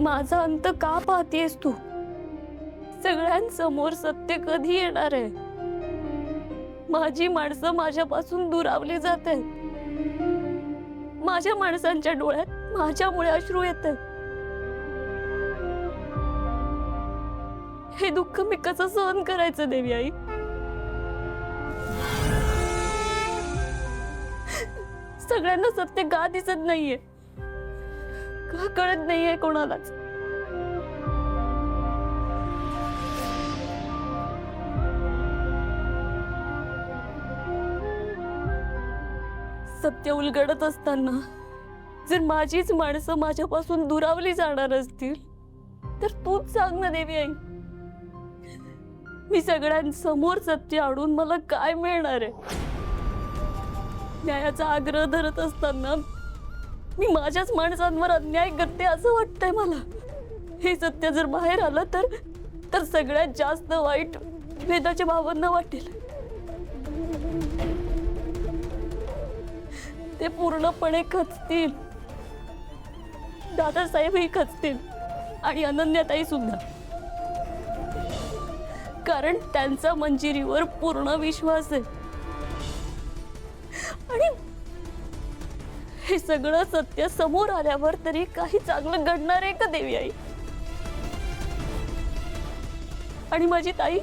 माझा अंत का पाहतेस तू? सगळ्यांसमोर सत्य कधी येणार आहे? माझी माणसं माझ्यापासून दुरावली जात आहेत। माझ्या माणसांच्या डोळ्यात माझ्यामुळे अश्रू येतात। हे दुःख मी कसं सहन करायचं देवी आई? सगळ्यांना सत्य का दिसत नाहीये? का कळत नाहीये कोणालाच? सत्य उलगडत असताना जर माझीच माणसं माझ्यापासून दुरावली जाणार असतील तर तूच सांग ना देवी आई, मी सगळ्यांसमोर सत्य आणून मला काय मिळणार आहे? न्यायाचा आग्रह धरत असताना मी माझ्याच माणसांवर अन्याय करते असं वाटतंय मला। हे सत्य जर बाहेर आलं तर सगळ्यात जास्त वाईट वेदाच्या भावांना वाटेल। ते पूर्णपणे खचतील, दादासाहेबही खचतील आणि अनन्याताई सुद्धा, कारण त्यांचा मंजिरीवर पूर्ण विश्वास आहे। आणि हे सगळं सत्य समोर आल्यावर तरी काही चांगलं घडणार आहे का देवी आई? आणि माझी ताई,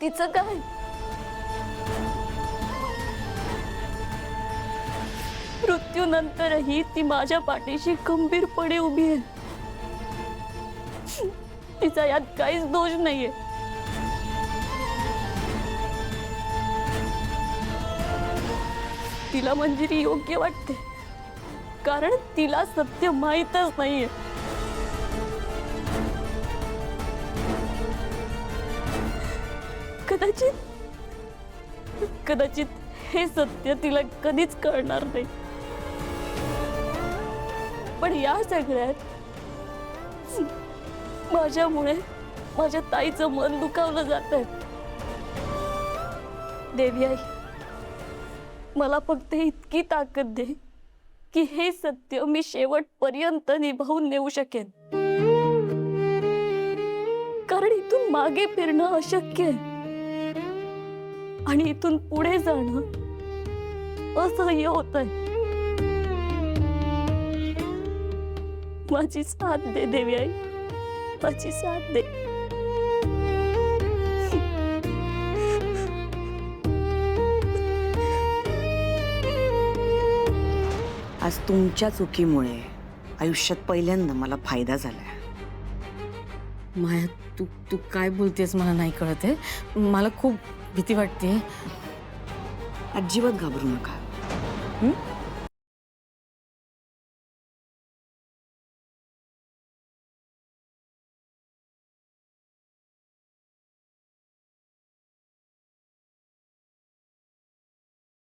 तिचं काय? मृत्यूनंतरही ती माझ्या पाठीशी खंबीरपणे उभी आहे। तिचा यात काहीच दोष नाहीये। तिला मंजिरी योग्य वाटते कारण तिला सत्य माहीतच नाहीये। कदाचित हे सत्य तिला कधीच कळणार नाही। पण या सगळ्यात माझ्यामुळे माझ्या ताईचं मन दुखावलं जातंय। देवी आई, मला फक्त इतकी ताकद दे की हे सत्य मी शेवटपर्यंत निभावून नेऊ शकेन, कारण इथून मागे फिरणं अशक्य आहे आणि इथून पुढे जाणं असह्य होतंय। माझी साथ दे देवी आई, माझी साथ दे। आज तुमच्या चुकीमुळे आयुष्यात पहिल्यांदा मला फायदा झालाय। माया, तू काय बोलतेस मला नाही कळत आहे। मला खूप भीती वाटते। अजिबात घाबरू नका।